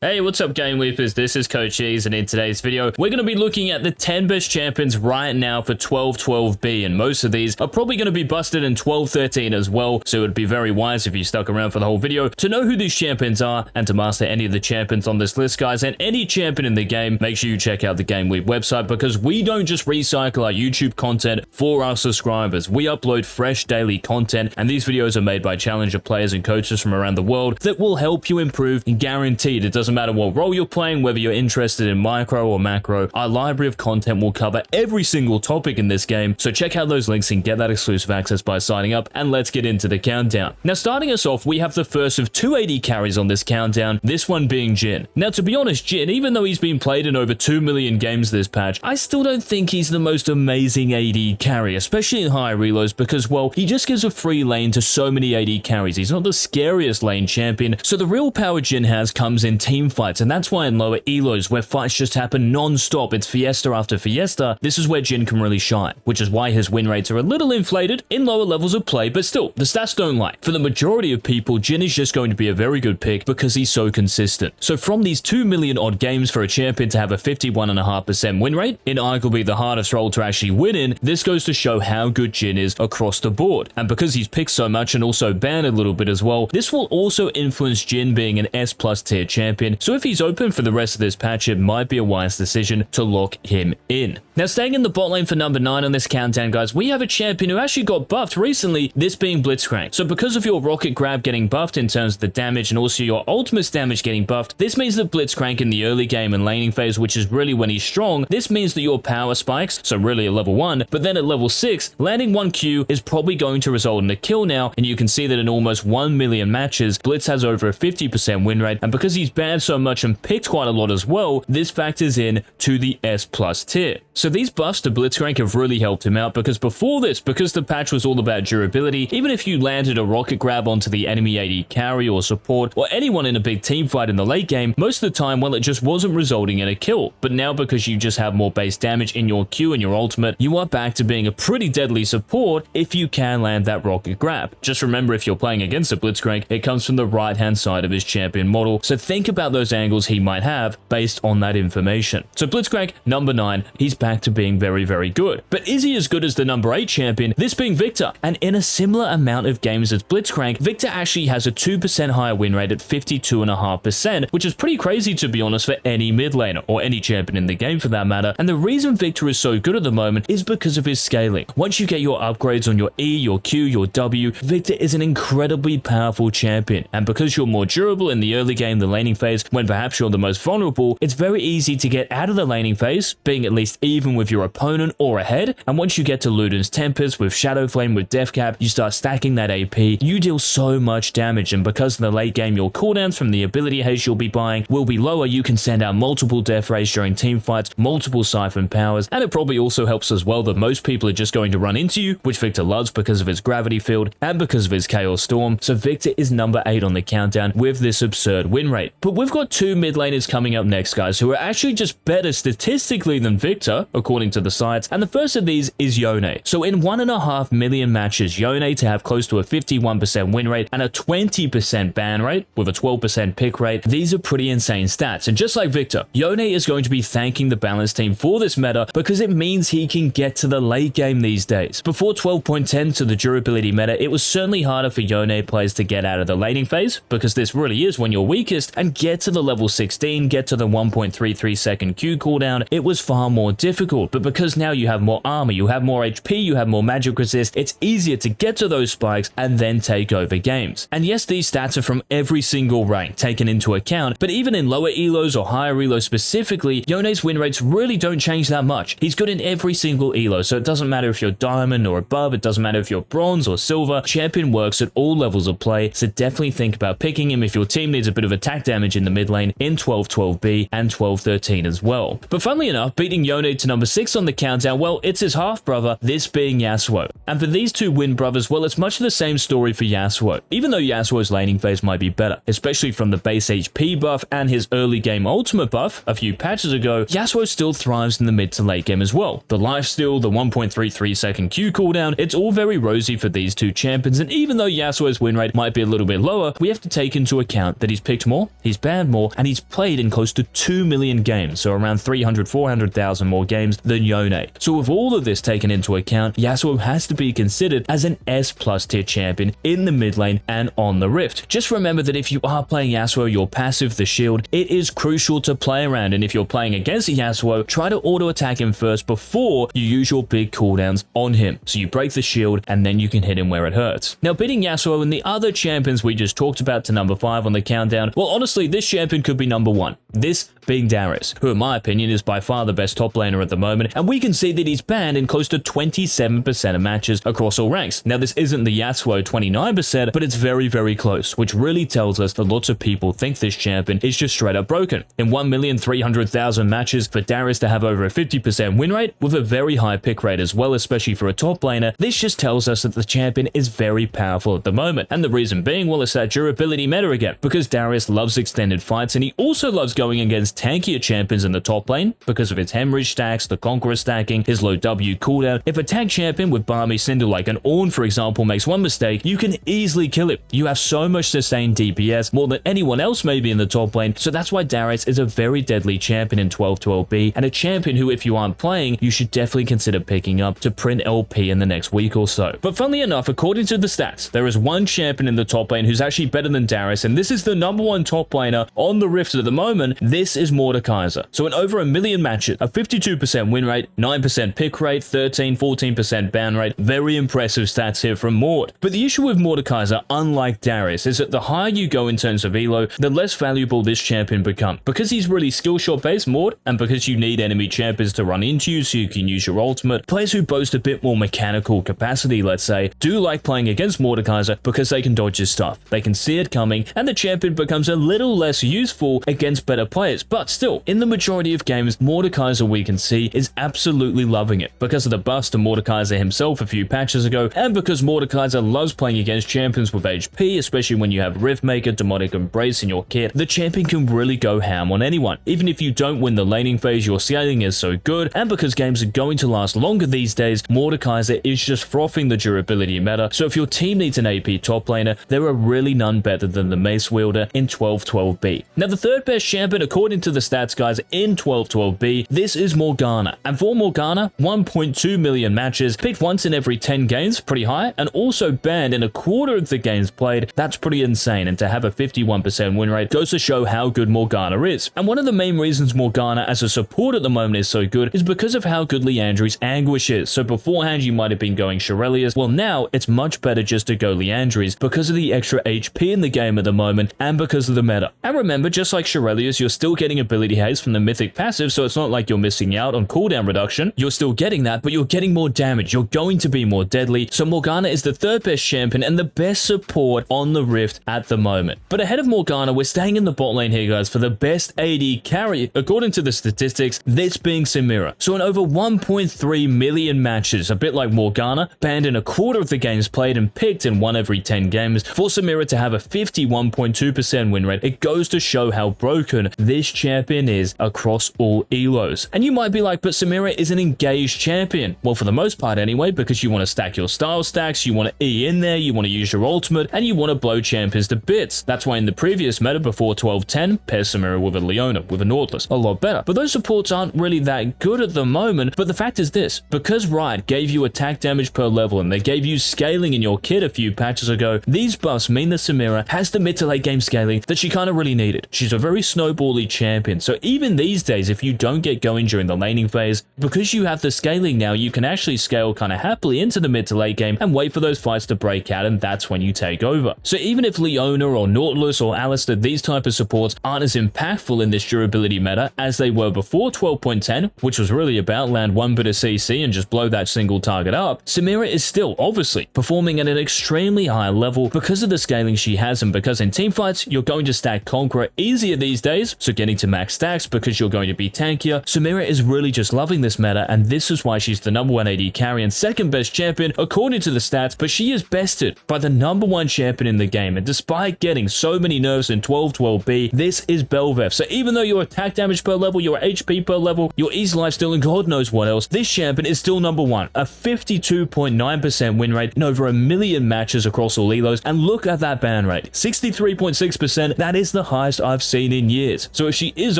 Hey, what's up GameLeapers? This is Coach Ease, and in today's video, we're going to be looking at the 10 best champions right now for 12-12B, and most of these are probably going to be busted in 12-13 as well, so it would be very wise if you stuck around for the whole video to know who these champions are and to master any of the champions on this list, guys. And any champion in the game, make sure you check out the GameLeap website, because we don't just recycle our YouTube content for our subscribers. We upload fresh daily content, and these videos are made by Challenger players and coaches from around the world that will help you improve, and guaranteed it doesn't matter what role you're playing, whether you're interested in micro or macro, our library of content will cover every single topic in this game. So check out those links and get that exclusive access by signing up, and let's get into the countdown. Now, starting us off, we have the first of 2 AD carries on this countdown, this one being Jhin. Now, to be honest, Jhin, even though he's been played in over 2 million games this patch, I still don't think he's the most amazing AD carry, especially in high reloads, because, well, he just gives a free lane to so many AD carries. He's not the scariest lane champion, so the real power Jhin has comes in team fights, and that's why in lower elos, where fights just happen non-stop, it's fiesta after fiesta, this is where Jhin can really shine, which is why his win rates are a little inflated in lower levels of play, but still, the stats don't lie. For the majority of people, Jhin is just going to be a very good pick because he's so consistent. So from these 2 million odd games for a champion to have a 51.5% win rate, in arguably the hardest role to actually win in, this goes to show how good Jhin is across the board. And because he's picked so much and also banned a little bit as well, this will also influence Jhin being an S+ tier champion. So if he's open for the rest of this patch, it might be a wise decision to lock him in. Now, staying in the bot lane for number 9 on this countdown, guys, we have a champion who actually got buffed recently, this being Blitzcrank. So because of your rocket grab getting buffed in terms of the damage and also your ultimate damage getting buffed, this means that Blitzcrank in the early game and laning phase, which is really when he's strong, this means that your power spikes, so really at level 1, but then at level 6, landing 1Q is probably going to result in a kill now, and you can see that in almost 1 million matches, Blitz has over a 50% win rate, and because he's banned so much and picked quite a lot as well, this factors in to the S+ tier. So these buffs to Blitzcrank have really helped him out, because before this, because the patch was all about durability, even if you landed a rocket grab onto the enemy AD carry or support or anyone in a big team fight in the late game, most of the time, well, it just wasn't resulting in a kill. But now, because you just have more base damage in your Q and your ultimate, you are back to being a pretty deadly support if you can land that rocket grab. Just remember, if you're playing against a Blitzcrank, it comes from the right-hand side of his champion model, so think about those angles he might have based on that information. So Blitzcrank, number 9, he's back to being very, very good. But is he as good as the number 8 champion, this being Viktor? And in a similar amount of games as Blitzcrank, Viktor actually has a 2% higher win rate at 52.5%, which is pretty crazy, to be honest, for any mid laner, or any champion in the game for that matter. And the reason Viktor is so good at the moment is because of his scaling. Once you get your upgrades on your E, your Q, your W, Viktor is an incredibly powerful champion. And because you're more durable in the early game, the laning phase, when perhaps you're the most vulnerable, it's very easy to get out of the laning phase, being at least even with your opponent or ahead. And once you get to Luden's Tempest, with Shadow Flame, with Death Cap, you start stacking that AP, you deal so much damage. And because in the late game, your cooldowns from the ability haste you'll be buying will be lower, you can send out multiple death rays during team fights, multiple siphon powers, and it probably also helps as well that most people are just going to run into you, which Viktor loves because of his gravity field and because of his Chaos Storm. So Viktor is number 8 on the countdown with this absurd win rate. But we've got 2 mid laners coming up next, guys, who are actually just better statistically than Viktor, according to the sites, and the first of these is Yone. So in 1.5 million matches, Yone to have close to a 51% win rate and a 20% ban rate with a 12% pick rate, these are pretty insane stats. And just like Viktor, Yone is going to be thanking the balance team for this meta, because it means he can get to the late game these days. Before 12.10 to the durability meta, it was certainly harder for Yone players to get out of the laning phase, because this really is when you're weakest, and get to the level 16, get to the 1.33 second Q cooldown, it was far more difficult. But because now you have more armor, you have more HP, you have more magic resist, it's easier to get to those spikes and then take over games. And yes, these stats are from every single rank taken into account, but even in lower elos or higher elos specifically, Yone's win rates really don't change that much. He's good in every single elo, so it doesn't matter if you're diamond or above, it doesn't matter if you're bronze or silver, champion works at all levels of play, so definitely think about picking him if your team needs a bit of attack damage in the mid lane in 12-12B and 12-13 as well. But funnily enough, beating Yone to number 6 on the countdown, well, it's his half-brother, this being Yasuo. And for these two win brothers, well, it's much the same story for Yasuo. Even though Yasuo's laning phase might be better, especially from the base HP buff and his early game ultimate buff a few patches ago, Yasuo still thrives in the mid to late game as well. The lifesteal, the 1.33 second Q cooldown, it's all very rosy for these two champions, and even though Yasuo's win rate might be a little bit lower, we have to take into account that he's picked more, he's banned banned more, and he's played in close to 2 million games, so around 400,000 more games than Yone. So with all of this taken into account, Yasuo has to be considered as an S+ tier champion in the mid lane and on the Rift. Just remember that if you are playing Yasuo, your passive, the shield, it is crucial to play around, and if you're playing against Yasuo, try to auto attack him first before you use your big cooldowns on him, so you break the shield and then you can hit him where it hurts. Now, beating Yasuo and the other champions we just talked about to number 5 on the countdown, well, honestly, this champion could be number 1. This being Darius, who in my opinion is by far the best top laner at the moment, and we can see that he's banned in close to 27% of matches across all ranks. Now, this isn't the Yasuo 29%, but it's very, very close, which really tells us that lots of people think this champion is just straight up broken. In 1,300,000 matches, for Darius to have over a 50% win rate with a very high pick rate as well, especially for a top laner, this just tells us that the champion is very powerful at the moment. And the reason being, well, it's that durability meta again, because Darius loves extended fights, and he also loves going against tankier champions in the top lane because of its hemorrhage stacks, the Conqueror stacking, his low W cooldown. If a tank champion with Barmy Cinder like an Ornn, for example, makes one mistake, you can easily kill him. You have so much sustained DPS, more than anyone else maybe in the top lane, so that's why Darius is a very deadly champion in 12-12B, and a champion who, if you aren't playing, you should definitely consider picking up to print LP in the next week or so. But funnily enough, according to the stats, there is one champion in the top lane who's actually better than Darius, and this is the number 1 top laner on the Rift at the moment. This is Mordekaiser. So in over 1 million matches, a 52% win rate, 9% pick rate, 13-14% ban rate, very impressive stats here from Mord. But the issue with Mordekaiser, unlike Darius, is that the higher you go in terms of elo, the less valuable this champion becomes. Because he's really skill shot based, Mord, and because you need enemy champions to run into you so you can use your ultimate, players who boast a bit more mechanical capacity, let's say, do like playing against Mordekaiser because they can dodge his stuff, they can see it coming, and the champion becomes a little less useful against better players. But still, in the majority of games, Mordekaiser, we can see, is absolutely loving it because of the bust to Mordekaiser himself a few patches ago, and because Mordekaiser loves playing against champions with HP, especially when you have Riftmaker, Demonic Embrace in your kit. The champion can really go ham on anyone. Even if you don't win the laning phase, your scaling is so good, and because games are going to last longer these days, Mordekaiser is just frothing the durability meta. So if your team needs an AP top laner, there are really none better than the Mace Wielder in 12-12B. Now, the third best champion according to the stats guys in 12-12B, this is Morgana. And for Morgana, 1.2 million matches, picked once in every 10 games, pretty high, and also banned in a quarter of the games played. That's pretty insane, and to have a 51% win rate goes to show how good Morgana is. And one of the main reasons Morgana as a support at the moment is so good is because of how good Liandry's Anguish is. So beforehand you might have been going Shirelia's, well now it's much better just to go Liandry's because of the extra HP in the game at the moment and because of the meta. And remember, just like Shirelia's, you're still getting ability haste from the mythic passive, so it's not like you're missing out on cooldown reduction. You're still getting that, but you're getting more damage. You're going to be more deadly. So Morgana is the third best champion and the best support on the Rift at the moment. But ahead of Morgana, we're staying in the bot lane here, guys, for the best AD carry, according to the statistics, this being Samira. So in over 1.3 million matches, a bit like Morgana, banned in a quarter of the games played and picked in 1 every 10 games, for Samira to have a 51.2% win rate, it goes to show how broken this champion is across all elos. And you might be like, but Samira is an engaged champion. Well, for the most part anyway, because you want to stack your style stacks, you want to E in there, you want to use your ultimate, and you want to blow champions to bits. That's why in the previous meta before 12-10, pair Samira with a Yone, with a Nautilus, a lot better. But those supports aren't really that good at the moment, but the fact is this, because Riot gave you attack damage per level and they gave you scaling in your kit a few patches ago, these buffs mean that Samira has the mid to late game scaling that she kind of really needed. She's a very snowbally champion, so even these days, if you don't get going during the laning phase, because you have the scaling now, you can actually scale kind of happily into the mid to late game and wait for those fights to break out, and that's when you take over. So even if Leona or Nautilus or Alistair, these type of supports aren't as impactful in this durability meta as they were before 12.10, which was really about land 1 bit of CC and just blow that single target up, Samira is still obviously performing at an extremely high level because of the scaling she has, and because in teamfights you're going to stack Conqueror easier these days carries, so getting to max stacks because you're going to be tankier. Samira is really just loving this meta, and this is why she's the #1 AD carry and second best champion according to the stats, but she is bested by the #1 champion in the game, and despite getting so many nerfs in 12-12B, this is Bel'Veth. So even though your attack damage per level, your HP per level, your easy lifesteal, and God knows what else, this champion is still #1. A 52.9% win rate in over 1 million matches across all elos, and look at that ban rate, 63.6%. That is the highest I've seen in years. So if she is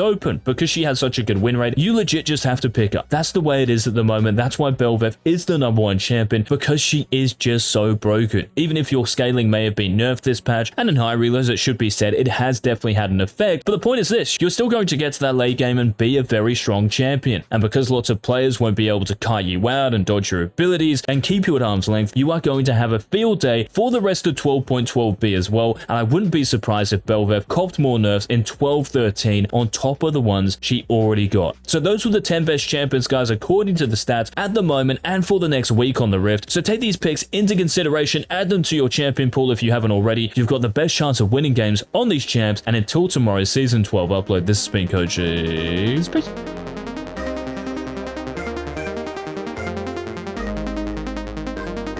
open because she has such a good win rate, you legit just have to pick up. That's the way it is at the moment. That's why Bel'Veth is the #1 champion, because she is just so broken. Even if your scaling may have been nerfed this patch, and in high reloads it should be said, it has definitely had an effect, but the point is this: you're still going to get to that late game and be a very strong champion, and because lots of players won't be able to kite you out and dodge your abilities and keep you at arm's length, you are going to have a field day for the rest of 12.12B as well, and I wouldn't be surprised if Bel'Veth copped more nerfs in 12-13 on top of the ones she already got. So those were the 10 best champions, guys, according to the stats at the moment and for the next week on the Rift. So take these picks into consideration, add them to your champion pool if you haven't already. You've got the best chance of winning games on these champs, and until tomorrow's Season 12 upload, this has been Coach Cheese. Peace.